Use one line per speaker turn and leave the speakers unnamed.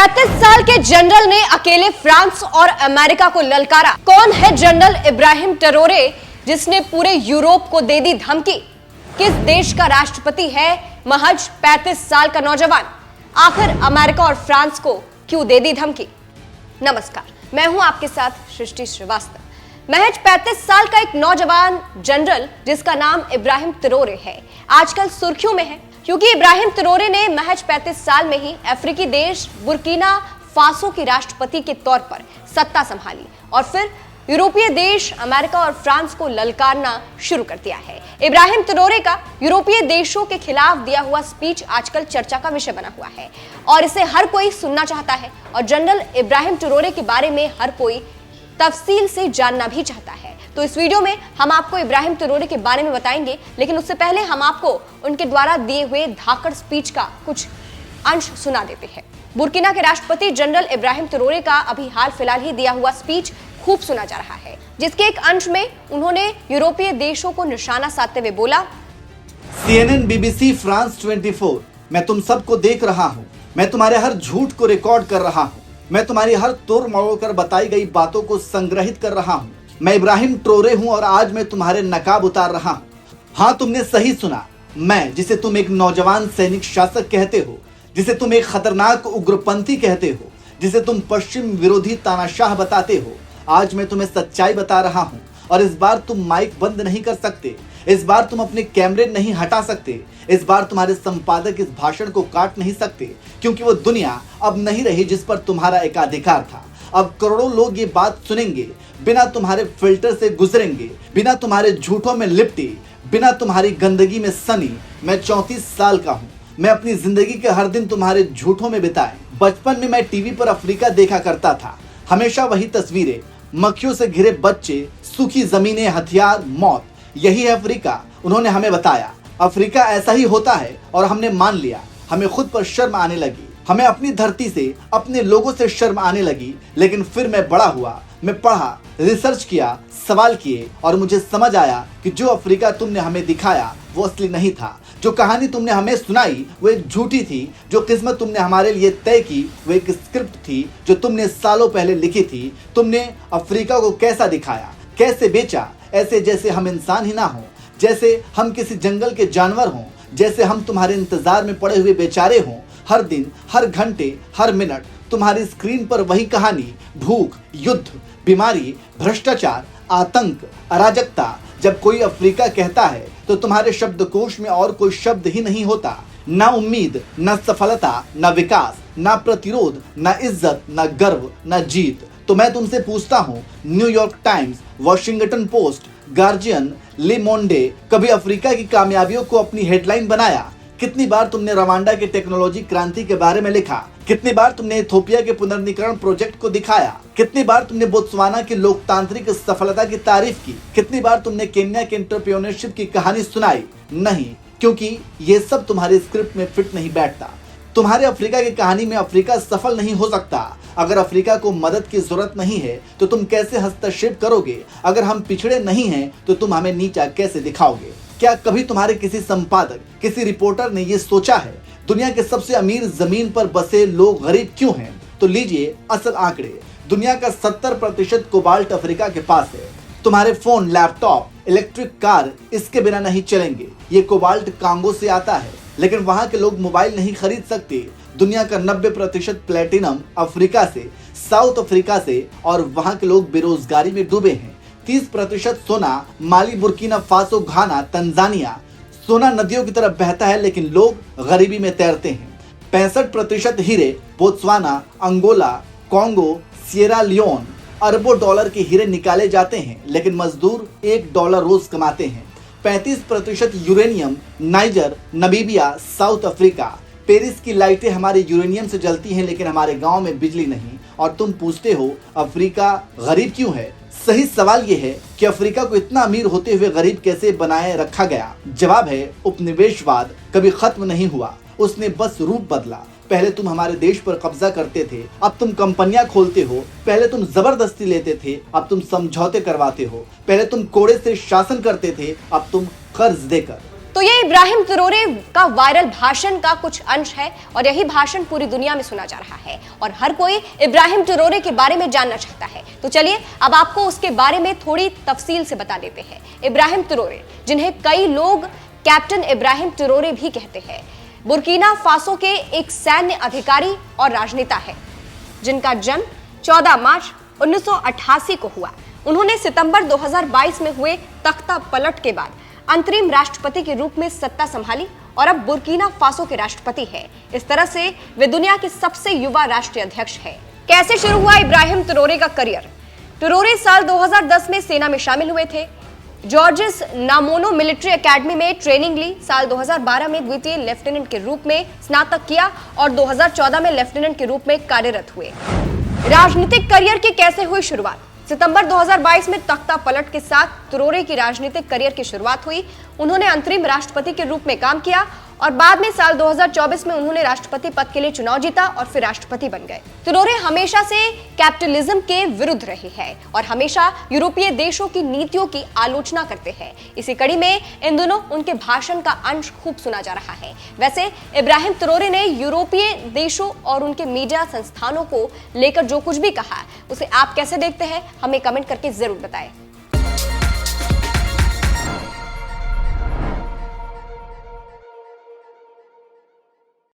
35 साल के जनरल ने अकेले फ्रांस और अमेरिका को ललकारा। कौन है जनरल इब्राहिम ट्रेओरे जिसने पूरे यूरोप को दे दी धमकी? किस देश का राष्ट्रपति है महज 35 साल का नौजवान? आखिर अमेरिका और फ्रांस को क्यों दे दी धमकी? नमस्कार, मैं हूं आपके साथ सृष्टि श्रीवास्तव। महज 35 साल का एक नौजवान जनरल जिसका नाम इब्राहिम ट्रेओरे है, आजकल सुर्खियों में है क्योंकि इब्राहिम ट्रेओरे ने महज 35 साल में ही अफ्रीकी देश बुर्किना फासो की राष्ट्रपति के तौर पर सत्ता संभाली और फिर यूरोपीय देश अमेरिका और फ्रांस को ललकारना शुरू कर दिया है। इब्राहिम ट्रेओरे का यूरोपीय देशों के खिलाफ दिया हुआ स्पीच आजकल चर्चा का विषय बना हुआ है और इसे हर कोई सुनना चाहता है और जनरल इब्राहिम ट्रेओरे के बारे में हर कोई तफसील से जानना भी चाहता है। तो इस वीडियो में हम आपको इब्राहिम ट्रेओरे के बारे में बताएंगे, लेकिन उससे पहले हम आपको उनके द्वारा दिए हुए धाकड़ स्पीच का कुछ अंश सुना देते हैं। बुर्किना के राष्ट्रपति जनरल इब्राहिम ट्रेओरे का अभी हाल फिलहाल ही दिया हुआ स्पीच खूब सुना जा रहा है, जिसके एक अंश में उन्होंने यूरोपीय देशों को निशाना साधते हुए बोला,
CNN, BBC, फ्रांस 24, मैं तुम सबको देख रहा हूँ। मैं तुम्हारे हर झूठ को रिकॉर्ड कर रहा हूँ। मैं तुम्हारी हर तोड़ मरोड़ कर बताई गई बातों को संग्रहित कर रहा हूँ। मैं इब्राहिम ट्रेओरे हूँ और आज मैं तुम्हारे नकाब उतार रहा हूँ। हाँ, तुमने सही सुना। मैं, जिसे तुम एक नौजवान सैनिक शासक कहते हो, जिसे तुम एक खतरनाक उग्रपंथी कहते हो, जिसे तुम पश्चिम विरोधी तानाशाह बताते हो, आज मैं तुम्हें सच्चाई बता रहा हूँ। और इस बार तुम माइक बंद नहीं कर सकते। इस बार तुम अपने कैमरे नहीं हटा सकते। इस बार तुम्हारे संपादक इस भाषण को काट नहीं सकते, क्योंकि वो दुनिया अब नहीं रही जिस पर तुम्हारा एकाधिकार था। अब करोड़ों लोग ये बात सुनेंगे, बिना तुम्हारे फिल्टर से गुजरेंगे, बिना तुम्हारे झूठों में लिपटे, बिना तुम्हारी गंदगी में सनी। मैं 34 साल का हूँ। मैं अपनी जिंदगी के हर दिन तुम्हारे झूठों में बिताए। बचपन में मैं टीवी पर अफ्रीका देखा करता था। हमेशा वही तस्वीरें, मक्खियों से घिरे बच्चे, सूखी जमीनें, हथियार, मौत। यही है अफ्रीका, उन्होंने हमें बताया। अफ्रीका ऐसा ही होता है और हमने मान लिया। हमें खुद पर शर्म आने लगी। हमें अपनी धरती से, अपने लोगों से शर्म आने लगी। लेकिन फिर मैं बड़ा हुआ, मैं पढ़ा, रिसर्च किया, सवाल किए और मुझे समझ आया कि जो अफ्रीका तुमने हमें दिखाया वो असली नहीं था। जो कहानी तुमने हमें सुनाई वो एक झूठी थी। जो किस्मत तुमने हमारे लिए तय की वो एक स्क्रिप्ट थी जो तुमने सालों पहले लिखी थी। तुमने अफ्रीका को कैसा दिखाया, कैसे बेचा, ऐसे जैसे हम इंसान ही ना हो, जैसे हम किसी जंगल के जानवर हों, जैसे हम तुम्हारे इंतजार में पड़े हुए बेचारे हों। हर दिन, हर घंटे, हर मिनट तुम्हारी स्क्रीन पर वही कहानी, भूख, युद्ध, बीमारी, भ्रष्टाचार, आतंक, अराजकता। जब कोई अफ्रीका कहता है तो तुम्हारे शब्दकोश में और कोई शब्द ही नहीं होता। ना उम्मीद, ना सफलता, ना विकास, ना प्रतिरोध, ना इज्जत, ना गर्व, ना जीत। तो मैं तुमसे पूछता हूँ, New York times, Washington post, guardian, ले मोंडे, कभी अफ्रीका की कामयाबियों को अपनी हेडलाइन बनाया? कितनी बार तुमने रवांडा के टेक्नोलॉजी क्रांति के बारे में लिखा? कितनी बार तुमने इथोपिया के पुनर्निर्माण प्रोजेक्ट को दिखाया? कितनी बार तुमने बोत्सवाना की लोकतांत्रिक सफलता की तारीफ की? कितनी बार तुमने केन्या के एंटरप्रेन्योरशिप की कहानी सुनाई? नहीं, क्योंकि ये सब तुम्हारे स्क्रिप्ट में फिट नहीं बैठता। तुम्हारे अफ्रीका की कहानी में अफ्रीका सफल नहीं हो सकता। अगर अफ्रीका को मदद की जरूरत नहीं है तो तुम कैसे हस्तक्षेप करोगे? अगर हम पिछड़े नहीं हैं तो तुम हमें नीचा कैसे दिखाओगे? क्या कभी तुम्हारे किसी संपादक, किसी रिपोर्टर ने यह सोचा है दुनिया के सबसे अमीर जमीन पर बसे लोग गरीब क्यों हैं? तो लीजिए असल आंकड़े। दुनिया का 70% कोबाल्ट अफ्रीका के पास है। तुम्हारे फोन, लैपटॉप, इलेक्ट्रिक कार इसके बिना नहीं चलेंगे। ये कोबाल्ट कांगो से आता है, लेकिन वहां के लोग मोबाइल नहीं खरीद सकते। दुनिया का 90% प्लेटिनम अफ्रीका से, साउथ अफ्रीका से, और वहां के लोग बेरोजगारी में डूबे हैं। 30% सोना माली, बुर्किना फासो, घाना, तंजानिया। सोना नदियों की तरफ बहता है लेकिन लोग गरीबी में तैरते हैं। 65% हीरे Botswana, Angola, Congo, Sierra Leone. अरबों डॉलर के हीरे निकाले जाते हैं लेकिन मजदूर $1 रोज कमाते हैं। 35% uranium niger, Namibia, south Africa. Paris की लाइटें हमारे यूरेनियम से जलती हैं लेकिन हमारे गांव में बिजली नहीं। और तुम पूछते हो अफ्रीका गरीब क्यों है? सही सवाल यह है कि अफ्रीका को इतना अमीर होते हुए गरीब कैसे बनाए रखा गया? जवाब है, उपनिवेशवाद कभी खत्म नहीं हुआ, उसने बस रूप बदला। पहले तुम हमारे देश पर कब्जा करते थे, अब तुम कंपनियां खोलते हो। पहले तुम जबरदस्ती लेते थे, अब तुम समझौते करवाते हो। पहले तुम कोड़े से शासन करते थे, अब तुम कर्ज देकर।
तो ये इब्राहिम ट्रोरे का वायरल भाषण का कुछ अंश है और यही भाषण पूरी दुनिया में सुना जा रहा है और हर कोई इब्राहिम ट्रोरे के बारे में जानना चाहता है। तो चलिए अब आपको उसके बारे में थोड़ी तफसील से बता देते हैं। इब्राहिम ट्रोरे, जिन्हें कई लोग कैप्टन इब्राहिम ट्रोरे भी कहते हैं, बुर्किना फासो के एक सैन्य अधिकारी और राजनेता है जिनका जन्म 14 मार्च 1988 को हुआ। उन्होंने सितंबर 2022 में हुए तख्ता पलट के बाद अंतरिम राष्ट्रपति के रूप में सत्ता संभाली और अब बुर्किना फासो के राष्ट्रपति है। इस तरह से वे दुनिया के सबसे युवा राष्ट्रीय अध्यक्ष है। कैसे शुरू हुआ इब्राहिम ट्रोरे का करियर? ट्रोरे साल 2010 में सेना में शामिल हुए थे। जॉर्जिस नामोनो मिलिट्री एकेडमी में ट्रेनिंग ली। साल 2012 में द्वितीय लेफ्टिनेंट के रूप में स्नातक किया और 2014 में लेफ्टिनेंट के रूप में कार्यरत हुए। राजनीतिक करियर की कैसे हुई शुरुआत? सितंबर 2022 में तख्ता पलट के साथ ट्रोरे की राजनीतिक करियर की शुरुआत हुई। उन्होंने अंतरिम राष्ट्रपति के रूप में काम किया और बाद में साल 2024 में उन्होंने राष्ट्रपति पद के लिए चुनाव जीता और फिर राष्ट्रपति बन गए। ट्रोरे हमेशा से कैपिटलिज्म के विरुद्ध रहे हैं और हमेशा यूरोपीय देशों की नीतियों की आलोचना करते हैं। इसी कड़ी में इन दिनों उनके भाषण का अंश खूब सुना जा रहा है। वैसे इब्राहिम ट्रोरे ने यूरोपीय देशों और उनके मीडिया संस्थानों को लेकर जो कुछ भी कहा, उसे आप कैसे देखते हैं, हमें कमेंट करके जरूर बताएं।